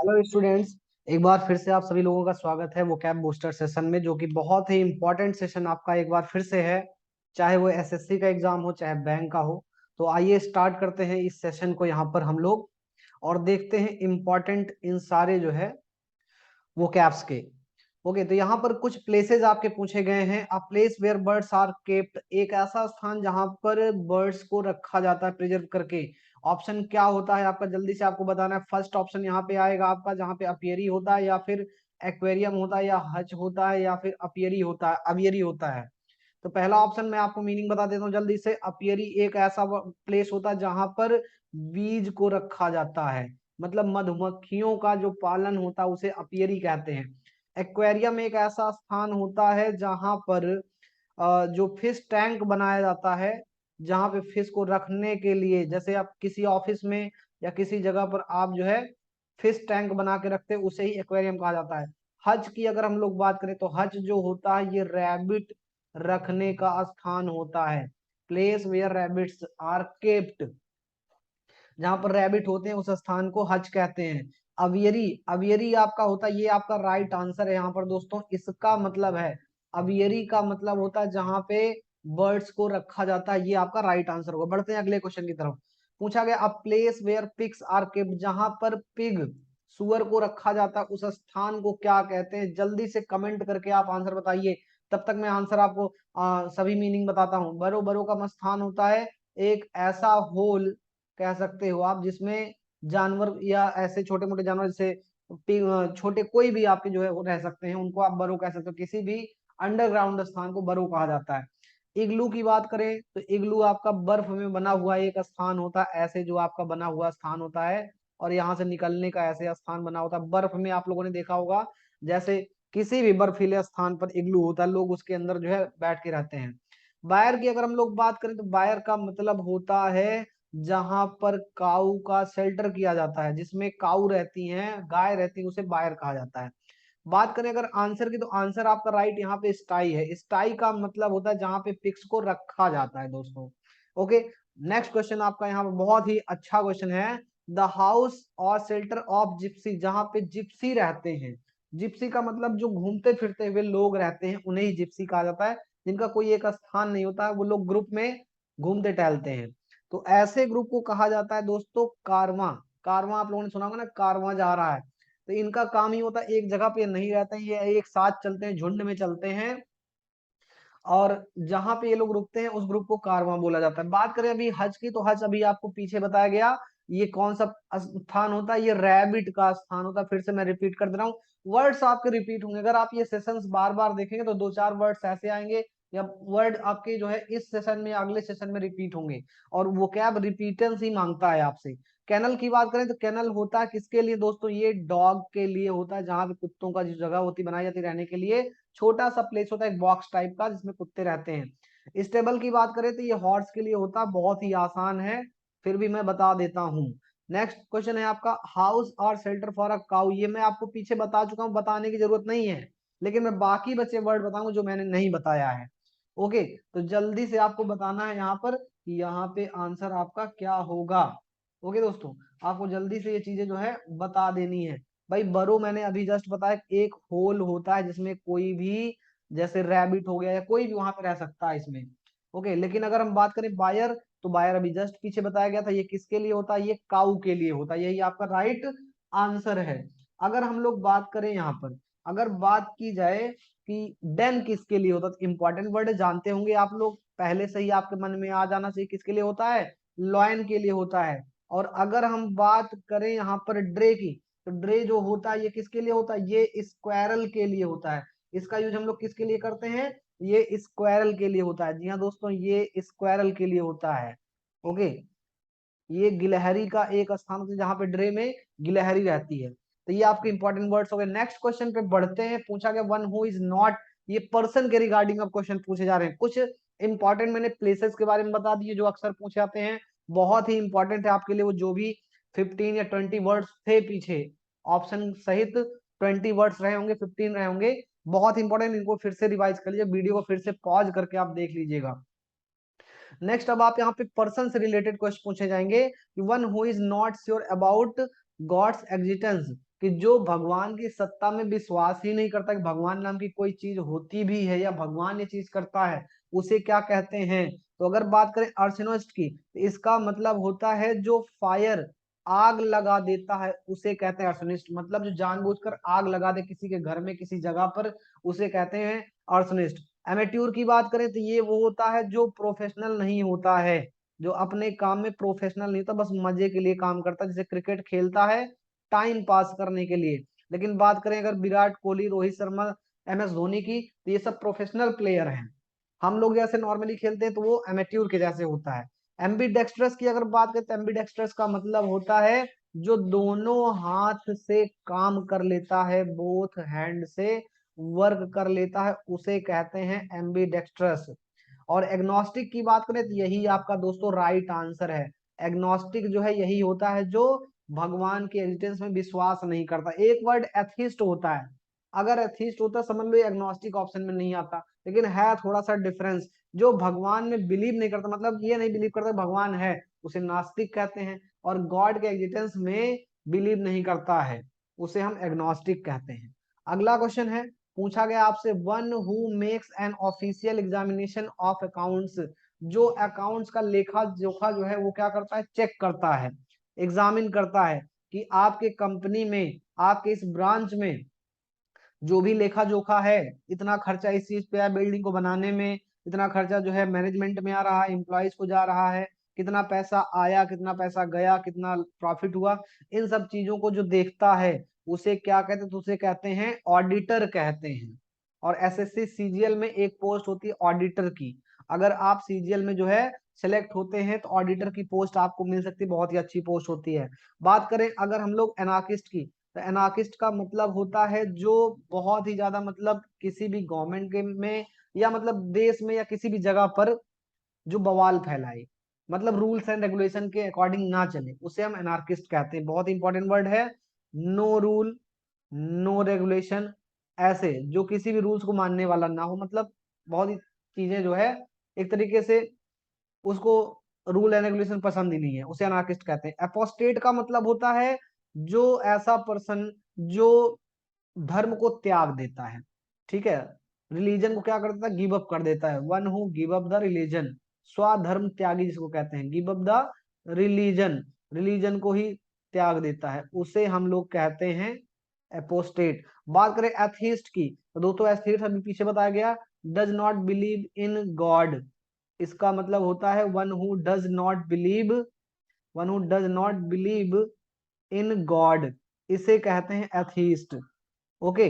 Hello students. एक बार फिर से आप सभी लोगों का स्वागत है वो कैब बूस्टर सेशन में, जो कि बहुत ही इंपॉर्टेंट सेशन आपका एक बार फिर से है। चाहे वो एसएससी का एग्जाम हो चाहे बैंक का हो। तो आइए स्टार्ट करते हैं इस सेशन को यहाँ पर हम लोग, और देखते हैं इंपॉर्टेंट इन सारे जो है वो कैप्स के। ओके, तो यहाँ पर कुछ प्लेसेस आपके पूछे गए हैं। A place where birds are kept, एक ऐसा स्थान जहां पर बर्ड्स को रखा जाता है प्रिजर्व करके। ऑप्शन क्या होता है आपका, जल्दी से आपको बताना है। फर्स्ट ऑप्शन यहाँ पे आएगा आपका, जहाँ पे अपियरी होता है, या फिर एक्वेरियम होता है, या हच होता है, या फिर अपियरी होता है, अवियरी होता है। तो पहला ऑप्शन मैं आपको मीनिंग बता देता हूँ जल्दी से। अपियरी एक ऐसा प्लेस होता है जहां पर बीज को रखा जाता है, मतलब मधुमक्खियों का जो पालन होता है उसे अपियरी कहते हैं। एक्वेरियम एक ऐसा स्थान होता है जहां पर जो फिश टैंक बनाया जाता है, जहां पे फिश को रखने के लिए, जैसे आप किसी ऑफिस में या किसी जगह पर आप जो है फिश टैंक बना के रखते हैं, उसे ही एक्वेरियम कहा जाता है। हज की अगर हम लोग बात करें तो हज जो होता है ये रैबिट रखने का स्थान होता है। Place where rabbits are kept, जहां पर रैबिट होते हैं उस स्थान को हज कहते हैं। अवियरी, अवियरी आपका होता है, ये आपका राइट आंसर है यहाँ पर दोस्तों। इसका मतलब है, अवियरी का मतलब होता है जहां पे बर्ड्स को रखा जाता है, ये आपका राइट आंसर होगा। बढ़ते हैं अगले क्वेश्चन की तरफ। पूछा गया a place where pigs are kept, जहां पर पिग सुअर को रखा जाता है उस स्थान को क्या कहते हैं। जल्दी से कमेंट करके आप आंसर बताइए, तब तक मैं आंसर आपको सभी मीनिंग बताता हूँ। बरो बरो का स्थान होता है एक ऐसा होल, कह सकते हो आप, जिसमें जानवर या ऐसे छोटे मोटे जानवर जैसे छोटे कोई भी आपके जो है वो रह सकते हैं, उनको आप बरो कह सकते हो। किसी भी अंडरग्राउंड स्थान को बरो कहा जाता है। इग्लू की बात करें तो इग्लू आपका बर्फ में बना हुआ एक स्थान होता है, ऐसे जो आपका बना हुआ स्थान होता है, और यहाँ से निकलने का ऐसे स्थान बना होता है बर्फ में। आप लोगों ने देखा होगा, जैसे किसी भी बर्फीले स्थान पर इग्लू होता है, लोग उसके अंदर जो है बैठ के रहते हैं। बायर की अगर हम लोग बात करें तो बायर का मतलब होता है जहां पर काऊ का शेल्टर किया जाता है, जिसमें काऊ रहती हैं, गाय रहती है, उसे बायर कहा जाता है। बात करें अगर आंसर की, तो आंसर आपका राइट यहाँ पे स्टाई है। स्टाई का मतलब होता है जहां पे पिग्स को रखा जाता है दोस्तों। ओके, नेक्स्ट क्वेश्चन आपका यहाँ पे बहुत ही अच्छा क्वेश्चन है। द हाउस और शेल्टर ऑफ जिप्सी, जहां पे जिप्सी रहते हैं। जिप्सी का मतलब जो घूमते फिरते हुए लोग रहते हैं उन्हें ही जिप्सी कहा जाता है, जिनका कोई एक स्थान नहीं होता है, वो लोग ग्रुप में घूमते टहलते हैं। तो ऐसे ग्रुप को कहा जाता है दोस्तों कारवां। कारवां आप लोगों ने सुना होगा ना, कारवां जा रहा है। तो इनका काम ही होता है, एक जगह पे नहीं रहते हैं, ये एक साथ चलते हैं, झुंड में चलते हैं, और जहां पे ये लोग रुकते हैं उस ग्रुप को कारवां बोला जाता है। बात करें अभी हज की, तो हज अभी आपको पीछे बताया गया, ये कौन सा स्थान होता है, ये रैबिट का स्थान होता है। फिर से मैं रिपीट कर दे रहा हूँ, वर्ड्स आपके रिपीट होंगे। अगर आप ये सेशंस बार बार देखेंगे तो दो चार वर्ड्स ऐसे आएंगे, या वर्ड आपके जो है इस सेशन में अगले सेशन में रिपीट होंगे, और वो कैब रिपीटेंस ही मांगता है आपसे। कैनल की बात करें तो कैनल होता है किसके लिए दोस्तों, ये डॉग के लिए होता है, जहां पे कुत्तों का जो जगह होती बनाई जाती है रहने के लिए, छोटा सा प्लेस होता है, एक बॉक्स टाइप का जिसमें कुत्ते रहते हैं। स्टेबल की बात करें तो ये हॉर्स के लिए होता है, बहुत ही आसान है, फिर भी मैं बता देता हूँ। नेक्स्ट क्वेश्चन है आपका हाउस और शेल्टर फॉर अ काउ, ये मैं आपको पीछे बता चुका हूँ, बताने की जरूरत नहीं है, लेकिन मैं बाकी बचे वर्ड बताऊंगा जो मैंने नहीं बताया है। ओके, तो जल्दी से आपको बताना है यहाँ पर कि यहाँ पे आंसर आपका क्या होगा। ओके दोस्तों, आपको जल्दी से ये चीजें जो है बता देनी है। भाई बरो मैंने अभी जस्ट बताया, एक होल होता है जिसमें कोई भी, जैसे रैबिट हो गया या कोई भी वहां पे रह सकता है इसमें। ओके, लेकिन अगर हम बात करें बायर, तो बायर अभी जस्ट पीछे बताया गया था, ये किसके लिए होता है, ये काऊ के लिए होता है, यही आपका राइट आंसर है। अगर हम लोग बात करें यहाँ पर, अगर बात की जाए कि डेन किसके लिए होता है, तो इंपॉर्टेंट वर्ड जानते होंगे आप लोग, पहले से ही आपके मन में आ जाना चाहिए, किसके लिए होता है, लॉयन के लिए होता है। और अगर हम बात करें यहाँ पर ड्रे की, तो ड्रे जो होता है ये किसके लिए होता है, ये स्क्वायरल के लिए होता है। इसका यूज हम लोग किसके लिए करते हैं, ये स्क्वायरल के लिए होता है। जी हाँ दोस्तों, ये स्क्वायरल के लिए होता है। ओके, ये गिलहरी का एक स्थान होता है जहां पे ड्रे में गिलहरी रहती है। तो ये आपके इंपॉर्टेंट वर्ड्स हो गए। नेक्स्ट क्वेश्चन पे बढ़ते हैं। पूछा गया वन हु इज नॉट, ये पर्सन के रिगार्डिंग अब क्वेश्चन पूछे जा रहे हैं। कुछ इंपॉर्टेंट मैंने प्लेसेस के बारे में बता दिए जो अक्सर पूछे जाते हैं, बहुत ही इंपॉर्टेंट है आपके लिए वो, जो भी 15 या 20 वर्ड्स थे पीछे, ऑप्शन सहित 20 वर्ड्स रहे होंगे, 15 रहे होंगे, बहुत इंपॉर्टेंट। इनको फिर से रिवाइज कर लीजिए, वीडियो को फिर से पॉज करके आप देख लीजिएगा। नेक्स्ट अब आप यहाँ पे पर्सन से रिलेटेड क्वेश्चन पूछे जाएंगे कि one who is not sure about God's existence, कि जो भगवान की सत्ता में विश्वास ही नहीं करता कि भगवान नाम की कोई चीज होती भी है या भगवान ये चीज करता है, उसे क्या कहते हैं? तो अगर बात करें अर्सनिस्ट की, तो इसका मतलब होता है जो फायर, आग लगा देता है, उसे कहते हैं अर्सनिस्ट। मतलब जो जानबूझकर आग लगा दे किसी के घर में, किसी जगह पर, उसे कहते हैं अर्सनिस्ट। एमेट्योर की बात करें तो ये वो होता है जो प्रोफेशनल नहीं होता है, जो अपने काम में प्रोफेशनल नहीं होता, बस मजे के लिए काम करता है, जैसे क्रिकेट खेलता है टाइम पास करने के लिए। लेकिन बात करें अगर विराट कोहली, रोहित शर्मा, एम एस धोनी की, तो ये सब प्रोफेशनल प्लेयर हैं। हम लोग जैसे नॉर्मली खेलते हैं तो वो एमेट्योर के जैसे होता है। एम्बीडेक्स्ट्रस की अगर बात करें तो एम्बीडेक्स्ट्रस का मतलब होता है जो दोनों हाथ से काम कर लेता है, बोथ हैंड से वर्क कर लेता है, उसे कहते हैं एम्बीडेक्स्ट्रस। और एग्नोस्टिक की बात करें तो यही आपका दोस्तों राइट आंसर है। एग्नोस्टिक जो है यही होता है जो भगवान के एग्जिस्टेंस में विश्वास नहीं करता। एक वर्ड एथिस्ट होता है, अगर एथिस्ट होता समझ लो एग्नोस्टिक ऑप्शन में नहीं आता, लेकिन है थोड़ा सा डिफरेंस। जो भगवान में बिलीव नहीं करता, मतलब ये नहीं बिलीव करता भगवान है, उसे नास्तिक कहते हैं। और गॉड के एग्जिस्टेंस में बिलीव नहीं करता है, उसे हम एग्नोस्टिक कहते हैं। अगला क्वेश्चन है, पूछा गया आपसे, one who makes an official examination of accounts, जो अकाउंट्स का लेखा जोखा जो है वो क्या करता है, चेक करता है, एग्जामिन करता है कि आपके कंपनी में, आपके इस ब्रांच में जो भी लेखा जोखा है, इतना खर्चा इस चीज पे है बिल्डिंग को बनाने में, इतना खर्चा जो है मैनेजमेंट में आ रहा है, एम्प्लॉयज को जा रहा है, कितना पैसा आया, कितना पैसा गया, कितना प्रॉफिट हुआ, इन सब चीजों को जो देखता है उसे क्या कहते हैं? तो उसे कहते हैं ऑडिटर कहते हैं। और एसएससी सीजीएल में एक पोस्ट होती है ऑडिटर की। अगर आप सीजीएल में जो है सेलेक्ट होते हैं तो ऑडिटर की पोस्ट आपको मिल सकती है, बहुत ही अच्छी पोस्ट होती है। बात करें अगर हम लोग एनार्किस्ट की, तो एनार्किस्ट का मतलब होता है जो बहुत ही ज्यादा, मतलब किसी भी गवर्नमेंट के में या मतलब देश में या किसी भी जगह पर जो बवाल फैलाए, मतलब रूल्स एंड रेगुलेशन के अकॉर्डिंग ना चले, उसे हम एनार्किस्ट कहते हैं। बहुत इंपॉर्टेंट वर्ड है, नो रूल, नो रेगुलेशन, ऐसे जो किसी भी रूल्स को मानने वाला ना हो, मतलब बहुत ही चीजें जो है एक तरीके से उसको रूल एंड रेगुलेशन पसंद ही नहीं है, उसे अनार्किस्ट कहते हैं। एपोस्टेट का मतलब होता है जो ऐसा पर्सन जो धर्म को त्याग देता है, ठीक है, रिलीजन को क्या कर देता है, गिव अप कर देता है। One who give up the religion, स्वधर्म त्यागी जिसको कहते हैं, give up the religion, religion को ही त्याग देता है, उसे हम लोग कहते हैं एपोस्टेट। बात करें एथीस्ट की, तो दोस्तों एथीस्ट अभी पीछे बताया गया, does not believe in God, इसका मतलब होता है one who does not believe, one who does not believe in God, इसे कहते हैं एथीस्ट। ओके,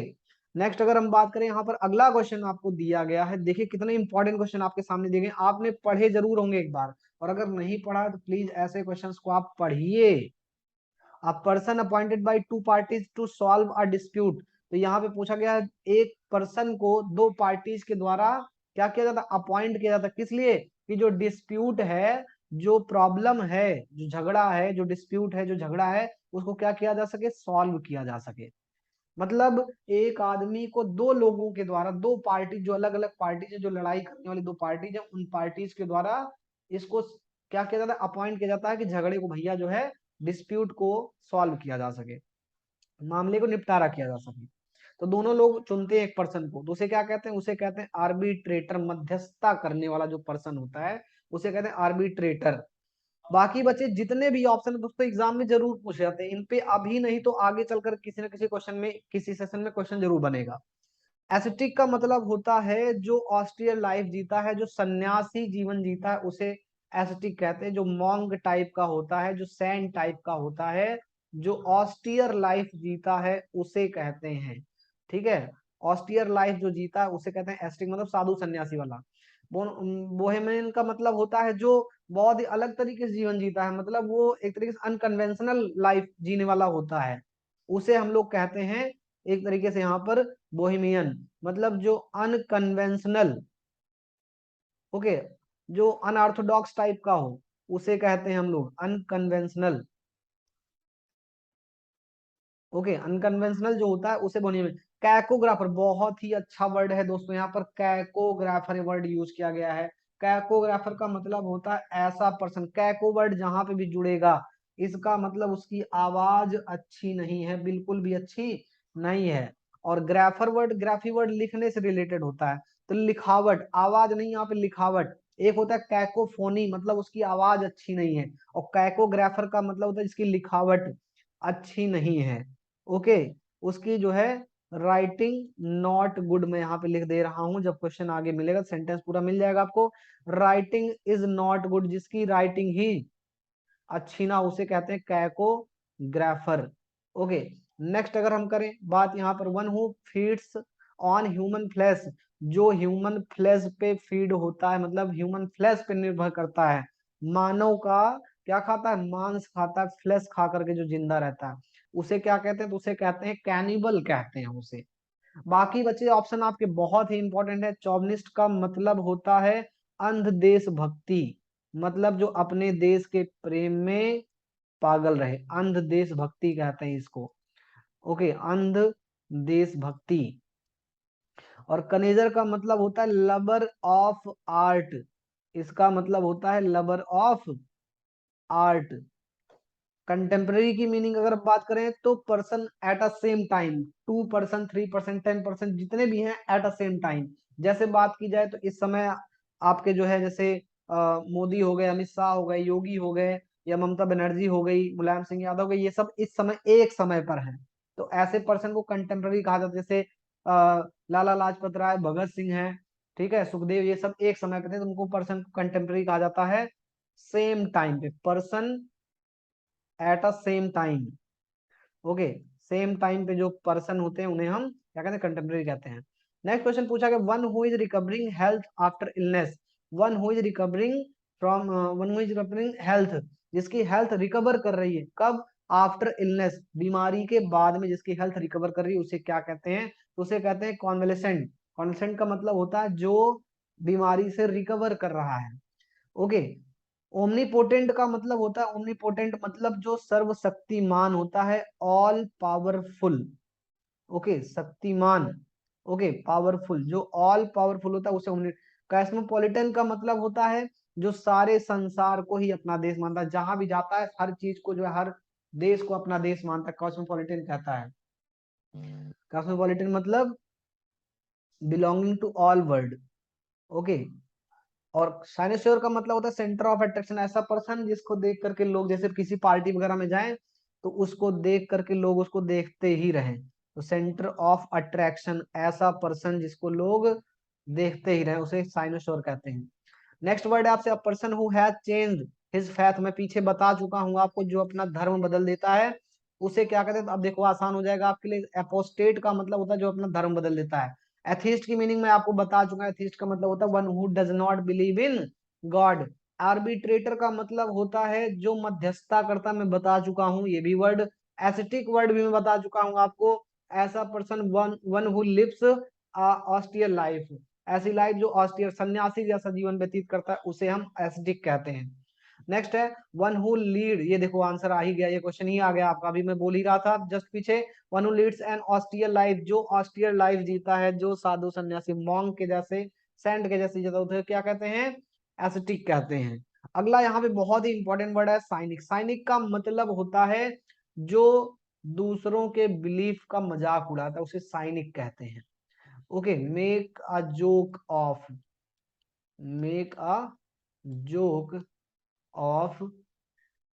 नेक्स्ट अगर हम बात करें, यहाँ पर अगला क्वेश्चन आपको दिया गया है, देखिए कितने इंपॉर्टेंट क्वेश्चन आपके सामने दिए गए, आपने पढ़े जरूर होंगे एक बार, और अगर नहीं पढ़ा है तो प्लीज ऐसे क्वेश्चंस को आप पढ़िए। A person appointed by two parties to solve a dispute, तो यहाँ पे पूछा गया है एक पर्सन को दो पार्टीज के द्वारा क्या किया जाता, अपॉइंट किया जाता, किस लिए? कि जो डिस्प्यूट है, जो प्रॉब्लम है, जो झगड़ा है, जो डिस्प्यूट है, जो झगड़ा है, उसको क्या किया जा सके, सॉल्व किया जा सके। मतलब एक आदमी को दो लोगों के द्वारा, दो पार्टी, जो अलग अलग पार्टीज है, जो लड़ाई करने वाली दो पार्टीज है, उन पार्टीज के द्वारा इसको क्या किया जाता है, अपॉइंट किया जाता है कि झगड़े को भैया जो है, डिस्प्यूट को सॉल्व किया जा सके, मामले को निपटारा किया जा सके। तो दोनों लोग चुनते हैं एक पर्सन को, तो उसे क्या कहते हैं, उसे कहते हैं आर्बिट्रेटर, मध्यस्थता करने वाला जो पर्सन होता है उसे कहते हैं आर्बिट्रेटर। बाकी बचे जितने भी ऑप्शन दोस्तों एग्जाम में जरूर पूछे जाते हैं, इन पे अभी नहीं तो आगे चलकर किसी न किसी क्वेश्चन में, किसी सेशन में क्वेश्चन जरूर बनेगा। एस्थेटिक का मतलब होता है जो ऑस्टियर लाइफ जीता है, जो सन्यासी जीवन जीता है, उसे एस्थेटिक कहते हैं। जो मॉन्ग टाइप का होता है, जो सैंड टाइप का होता है, जो ऑस्टियर लाइफ जीता है, उसे कहते हैं, ठीक है, ऑस्टियर लाइफ जो जीता है उसे कहते हैं एस्थेटिक, मतलब साधु सन्यासी वाला। बोहेमियन का मतलब होता है जो बहुत ही अलग तरीके से जीवन जीता है, मतलब वो एक तरीके से अनकन्वेंशनल लाइफ जीने वाला होता है, उसे हम लोग कहते हैं एक तरीके से यहाँ पर बोहेमियन, मतलब जो अनकन्वेंशनल, ओके, जो अनऑर्थोडॉक्स टाइप का हो, उसे कहते हैं हम लोग अनकन्वेंशनल। ओके, अनकन्वेंशनल जो होता है उसे बोहेमियन। कैकोग्राफर बहुत ही अच्छा वर्ड है दोस्तों, यहाँ पर कैकोग्राफर वर्ड यूज किया गया है। कैकोग्राफर का मतलब होता है ऐसा पर्सन, कैको वर्ड जहां पे भी जुड़ेगा इसका मतलब उसकी आवाज अच्छी नहीं है, बिल्कुल भी अच्छी नहीं है। और ग्राफर वर्ड, ग्राफी वर्ड लिखने से रिलेटेड होता है, तो लिखावट, आवाज नहीं, यहाँ पे लिखावट। एक होता है कैकोफोनी, मतलब उसकी आवाज अच्छी नहीं है, और कैकोग्राफर का मतलब होता है जिसकी लिखावट अच्छी नहीं है। ओके, उसकी जो है राइटिंग नॉट गुड, मैं यहाँ पे लिख दे रहा हूं, जब क्वेश्चन आगे मिलेगा सेंटेंस पूरा मिल जाएगा आपको। राइटिंग इज नॉट गुड, जिसकी राइटिंग ही अच्छी ना, उसे कहते हैं कैकोग्राफर। ओके, नेक्स्ट अगर हम करें बात यहाँ पर, one who feeds on human flesh, जो ह्यूमन फ्लैश पे फीड होता है, मतलब ह्यूमन फ्लैश पे निर्भर करता है, मानव का क्या खाता है, मांस खाता है, फ्लैश खा करके जो जिंदा रहता है, उसे क्या कहते हैं, तो उसे कहते हैं कैनिबल कहते हैं उसे। बाकी बच्चे ऑप्शन आपके बहुत ही इंपॉर्टेंट है। चौबनिस्ट का मतलब होता है अंध देशभक्ति, मतलब जो अपने देश के प्रेम में पागल रहे, अंध देशभक्ति कहते हैं इसको। ओके, अंध देशभक्ति। और कनेजर का मतलब होता है लवर ऑफ आर्ट, इसका मतलब होता है लवर ऑफ आर्ट। कंटेम्प्रेरी की मीनिंग अगर बात करें तो person at a same time, 2%, 3%, 10%, जितने भी हैं एट अ सेम टाइम। जैसे बात की जाए तो इस समय आपके जो है जैसे मोदी हो गए, अमित शाह हो गए, योगी हो गए, या ममता बनर्जी हो गई, मुलायम सिंह यादव हो गए, ये सब इस समय एक समय पर हैं, तो ऐसे पर्सन को कंटेम्प्रेरी कहा जाता है। जैसे लाला लाजपत राय, भगत सिंह है, ठीक है, सुखदेव, ये सब एक समय पे थे, तो उनको पर्सन को कंटेम्प्रेरी कहा जाता है। सेम टाइम पे, person at a same time. Okay, same time पे जो पर्सन होते हैं उन्हें हम क्या कहते हैं, कंटेम्प्रेरी कहते हैं। नेक्स्ट क्वेश्चन पूछा गया, one who is recovering health after illness, one who is recovering from, one who is recovering health, जिसकी हेल्थ रिकवर कर रही है, कब, आफ्टर इलनेस, बीमारी के बाद में जिसकी हेल्थ रिकवर कर रही है, उसे क्या कहते हैं, तो उसे कहते हैं कॉन्वेलेसेंट। कॉन्वेलेसेंट का मतलब होता है जो बीमारी से रिकवर कर रहा है। ओके, ओमनीपोटेंट का मतलब होता है, ओमनीपोटेंट मतलब जो सर्वशक्तिमान होता है, all powerful. Okay, Shaktimaan, okay, powerful, जो ऑल पावरफुल होता है उसे ओमनी। कॉस्मोपॉलिटन का मतलब होता है जो सारे संसार को ही अपना देश मानता है, जहां भी जाता है हर चीज को जो है, हर देश को अपना देश मानता है, कॉस्मोपॉलिटन कहता है। कॉस्मोपॉलिटन मतलब belonging to all world. Okay, और साइनोस्फीयर का मतलब होता है सेंटर ऑफ अट्रैक्शन, ऐसा पर्सन जिसको देख करके लोग, जैसे किसी पार्टी वगैरह में जाएं तो उसको देख करके लोग उसको देखते ही रहें, तो सेंटर ऑफ अट्रैक्शन, ऐसा पर्सन जिसको लोग देखते ही रहें, उसे साइनोस्फीयर कहते हैं। नेक्स्ट वर्ड है आपसे, a person who has changed his faith, मैं पीछे बता चुका हूँ आपको, जो अपना धर्म बदल देता है उसे क्या कहते हैं, तो अब देखो आसान हो जाएगा आपके लिए। एपोस्टेट का मतलब होता है जो अपना धर्म बदल देता है। एथीस्ट की मीनिंग मैं आपको बता चुका हूं, एथीस्ट का मतलब होता है one who does not believe in God. Arbitrator का मतलब होता है जो मध्यस्थता करता, मैं बता चुका हूं ये भी वर्ड। एस्थेटिक वर्ड भी मैं बता चुका हूं आपको, ऐसा person, one one who lives austere life, ऐसी लाइफ जो ऑस्टियर सन्यासी जैसा जीवन व्यतीत करता है उसे हम एस्थेटिक कहते हैं। नेक्स्ट है वन हु लीड, ये देखो आंसर आ ही गया, ये क्वेश्चन ही आ गया आपका, अभी मैं बोल ही रहा था जस्ट पीछे। One who leads an austere life, जो ऑस्टियर लाइफ जीता है, जो साधु सन्यासी मॉन्क के जैसे, सेंट के जैसे जीता, उसे क्या कहते हैं, एस्थेटिक कहते हैं। अगला यहाँ पे बहुत ही इंपॉर्टेंट वर्ड है साइनिक। साइनिक का मतलब होता है जो दूसरों के बिलीफ का मजाक उड़ाता है, उसे साइनिक कहते हैं। Okay, make a joke of, make a joke of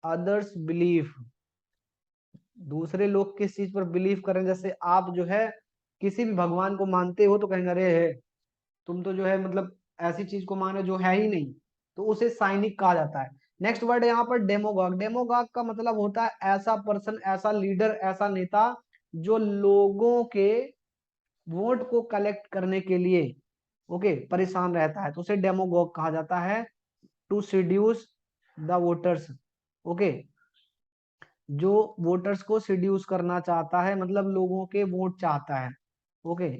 others belief, दूसरे लोग किस चीज पर बिलीव करें, जैसे आप जो है किसी भी भगवान को मानते हो तो कहेंगे अरे है, तुम तो जो है मतलब ऐसी चीज को मान रहे हो जो है ही नहीं, तो उसे साइनिक कहा जाता है। नेक्स्ट वर्ड है यहाँ पर डेमोगॉग। डेमोगॉग का मतलब होता है ऐसा पर्सन, ऐसा लीडर, ऐसा नेता जो लोगों के वोट को कलेक्ट करने के लिए, ओके, परेशान रहता है, तो उसे डेमोगॉग कहा जाता है। To seduce the voters, okay, जो वोटर्स को सिड्यूस करना चाहता है, मतलब लोगों के वोट चाहता है, ओके,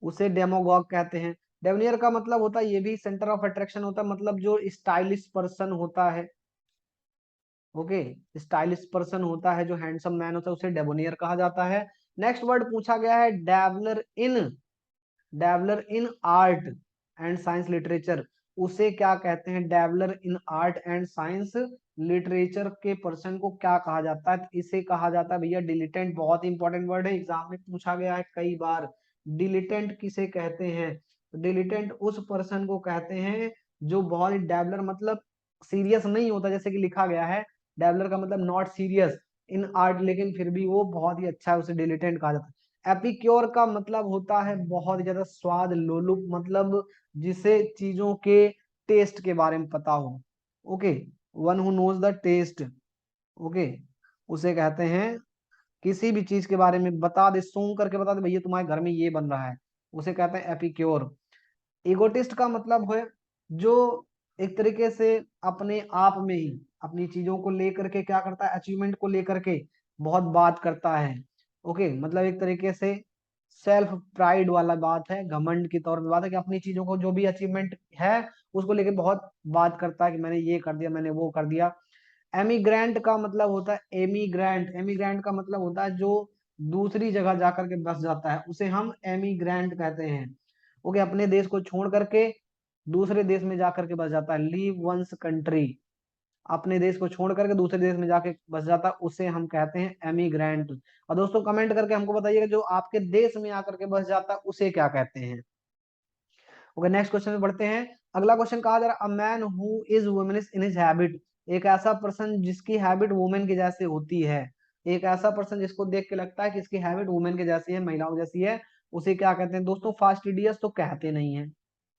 उसे डेमोगॉग कहते हैं। डेवनियर का मतलब होता है, ये भी सेंटर ऑफ अट्रैक्शन होता है, मतलब जो स्टाइलिश पर्सन होता है, ओके, स्टाइलिश पर्सन होता है, जो हैंडसम मैन होता है, उसे डेबोनियर कहा जाता है। नेक्स्ट वर्ड पूछा गया है dweller in, dweller in art and science literature, उसे क्या कहते हैं, dweller in art and science literature के पर्सन को क्या कहा जाता है? इसे कहा जाता है भैया डिलीटेंट। बहुत ही इंपॉर्टेंट वर्ड है, एग्जाम में पूछा गया है कई बार। डिलीटेंट किसे कहते हैं? डिलीटेंट उस पर्सन को कहते हैं जो बहुत ही डेवलर, मतलब सीरियस नहीं होता, जैसे कि लिखा गया है डेवलर का मतलब नॉट सीरियस इन आर्ट, लेकिन फिर भी वो बहुत ही अच्छा है, उसे डिलीटेंट कहा जाता है। एपिक्योर का मतलब होता है बहुत ज्यादा स्वाद लोलुप, मतलब जिसे चीजों के टेस्ट के बारे में पता हो। Okay, one who knows the taste. Okay, उसे कहते हैं, किसी भी चीज के बारे में बता दे, सूंघ करके बता दे भैया तुम्हारे घर में ये बन रहा है, उसे कहते हैं एपिक्योर। ईगोटिस्ट का मतलब है जो एक तरीके से अपने आप में ही अपनी चीजों को लेकर के क्या करता है, अचीवमेंट को लेकर के बहुत बात करता है। ओके, मतलब एक तरीके से सेल्फ प्राइड वाला बात है, घमंड की तौर पे बात है कि अपनी चीजों को जो भी अचीवमेंट है उसको लेके बहुत बात करता है कि मैंने ये कर दिया, मैंने वो कर दिया। एमिग्रेंट का मतलब होता है एमिग्रेंट। एमिग्रेंट का मतलब होता है जो दूसरी जगह जाकर के बस जाता है, उसे हम एमिग्रेंट कहते हैं। ओके, अपने देश को छोड़ करके दूसरे देश में जाकर के बस जाता है, लीव वंस कंट्री। अपने देश को छोड़ करके दूसरे देश में जाके बस जाता है, उसे हम कहते हैं एमिग्रेंट। और दोस्तों कमेंट करके हमको बताइएगा जो आपके देश में आकर के बस जाता है उसे क्या कहते हैं। ओके, नेक्स्ट क्वेश्चन में बढ़ते हैं। अगला क्वेश्चन कहा जा रहा है, a man who is womanish in his habit. एक ऐसा पर्सन जिसकी हैबिट वुमेन के जैसे होती है, एक ऐसा पर्सन जिसको देख के लगता है कि इसकी हैबिट वुमेन के जैसी है, महिलाओं जैसी है, उसे क्या कहते हैं दोस्तों? फास्टिडियस तो कहते नहीं है,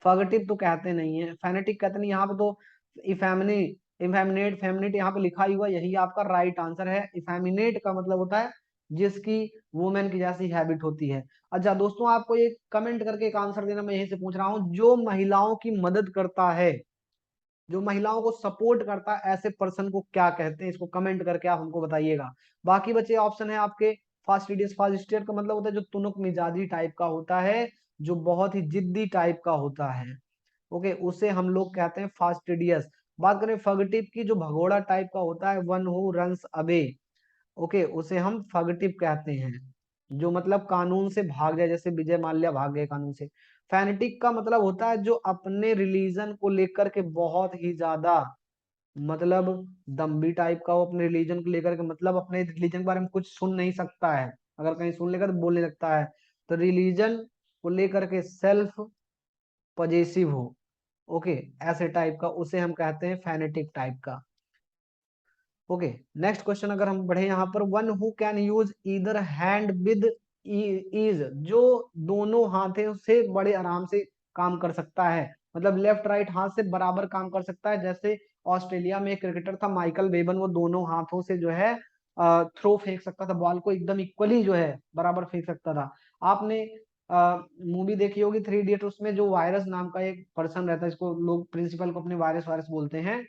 फगटिव तो कहते नहीं है, फेनेटिक कहते नहीं। यहाँ पे तो इफेमिनी इफेमिनेट फेमिनेट यहाँ पे लिखा ही हुआ, यही आपका राइट आंसर है। इफेमिनेट का मतलब होता है जिसकी वुमेन की जैसी हैबिट होती है। अच्छा दोस्तों, आपको एक कमेंट करके एक आंसर देना, मैं यहीं से पूछ रहा हूं, जो महिलाओं की मदद करता है, जो महिलाओं को सपोर्ट करता है, ऐसे पर्सन को क्या कहते हैं? इसको कमेंट करके आप हमको बताइएगा। बाकी बचे ऑप्शन है आपके, फास्टिडियस। फास्टिडियस का मतलब होता है जो तुनुक मिजाजी टाइप का होता है, जो बहुत ही जिद्दी टाइप का होता है। ओके, उसे हम लोग कहते हैं फास्टिडियस। बात करें फगटिव की, जो भगोड़ा टाइप का होता है, one who runs away. Okay, उसे हम फगटिव कहते हैं, जो मतलब कानून से भाग जाए, जैसे विजय माल्या भाग गए कानून से। फैनेटिक का मतलब होता है जो अपने रिलीजन को लेकर के बहुत ही ज्यादा, मतलब दम्भी टाइप का हो अपने रिलीजन को लेकर के, मतलब अपने रिलीजन के बारे में कुछ सुन नहीं सकता है, अगर कहीं सुन लेगा तो बोलने लगता है। तो रिलीजन को लेकर के सेल्फ पजेसिव हो, ओके, ऐसे टाइप का उसे हम कहते हैं फैनेटिक टाइप का। ओके, नेक्स्ट क्वेश्चन अगर हम बढ़े यहाँ पर, one who can use either hand with ease. जो दोनों हाथों से बड़े आराम से काम कर सकता है, मतलब लेफ्ट राइट हाथ से बराबर काम कर सकता है। जैसे ऑस्ट्रेलिया में एक क्रिकेटर था माइकल बेबन, वो दोनों हाथों से जो है थ्रो फेंक सकता था, बॉल को एकदम इक्वली जो है बराबर फेंक सकता था। आपने मूवी देखी होगी 3 इडियट, उसमें जो वायरस नाम का एक पर्सन रहता है, इसको लोग प्रिंसिपल को अपने वायरस वायरस बोलते हैं,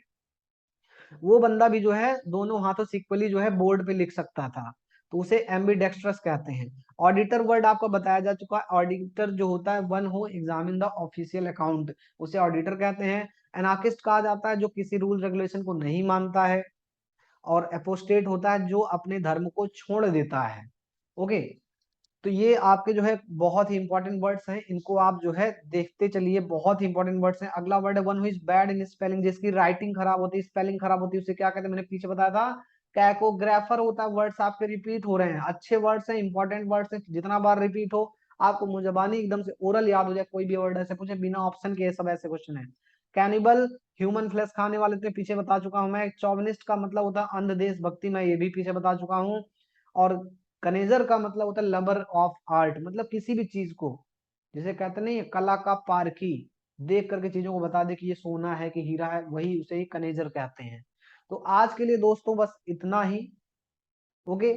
वो बंदा भी जो है दोनों हाथों से इक्वली जो है बोर्ड पे लिख सकता था, तो उसे एम्बीडेक्स्ट्रस कहते हैं। ऑडिटर वर्ड आपको बताया जा चुका है, ऑडिटर जो होता है वन हो एग्जामिन द ऑफिशियल अकाउंट, उसे ऑडिटर कहते हैं। एनार्किस्ट कहा जाता है जो किसी रूल रेगुलेशन को नहीं मानता है। और एपोस्टेट होता है जो अपने धर्म को छोड़ देता है। ओके, तो ये आपके जो है बहुत ही इंपॉर्टेंट वर्ड्स हैं, इनको आप जो है देखते चलिए, बहुत ही इंपॉर्टेंट वर्ड्स हैं। अगला वर्ड है one who is bad in spelling, जिसकी राइटिंग खराब होती है, स्पेलिंग खराब होती है, उसे क्या कहते हैं? मैंने पीछे बताया था, कैकोग्राफर होता है। वर्ड्स आपके रिपीट हो रहे हैं, अच्छे वर्ड्स हैं, इंपॉर्टेंट वर्ड्स हैं, जितना बार रिपीट हो आपको मुंजबानी एकदम से ओरल याद हो जाए, कोई भी वर्ड ऐसे पूछे बिना ऑप्शन के, ये सब ऐसे क्वेश्चन है। कैनिबल ह्यूमन फ्लेश खाने वाले थे, पीछे बता चुका हूं मैं। चौवनिस्ट का मतलब होता है अंध देशभक्ति, मैं ये भी पीछे बता चुका हूँ। और कनेजर का मतलब होता है लवर ऑफ आर्ट, मतलब किसी भी चीज को, जिसे कहते नहीं कला का पारखी, देख करके चीजों को बता दे कि ये सोना है कि हीरा है, वही उसे ही कनेजर कहते हैं। तो आज के लिए दोस्तों बस इतना ही। ओके,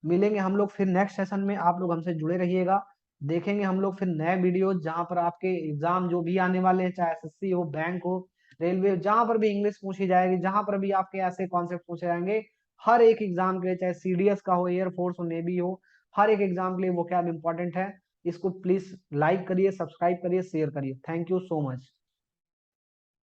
मिलेंगे हम लोग फिर नेक्स्ट सेशन में, आप लोग हमसे जुड़े रहिएगा। देखेंगे हम लोग फिर नए वीडियो जहां पर आपके एग्जाम जो भी आने वाले हैं, चाहे एसएससी हो, बैंक हो, रेलवे, जहां पर भी इंग्लिश पूछी जाएगी, जहां पर भी आपके ऐसे कॉन्सेप्ट पूछे जाएंगे, हर एक एग्जाम के लिए, चाहे सीडीएस का हो, एयरफोर्स हो, नेवी हो, हर एक एग्जाम के लिए वो क्या इंपॉर्टेंट है। इसको प्लीज लाइक करिए, सब्सक्राइब करिए, शेयर करिए। Thank you so much.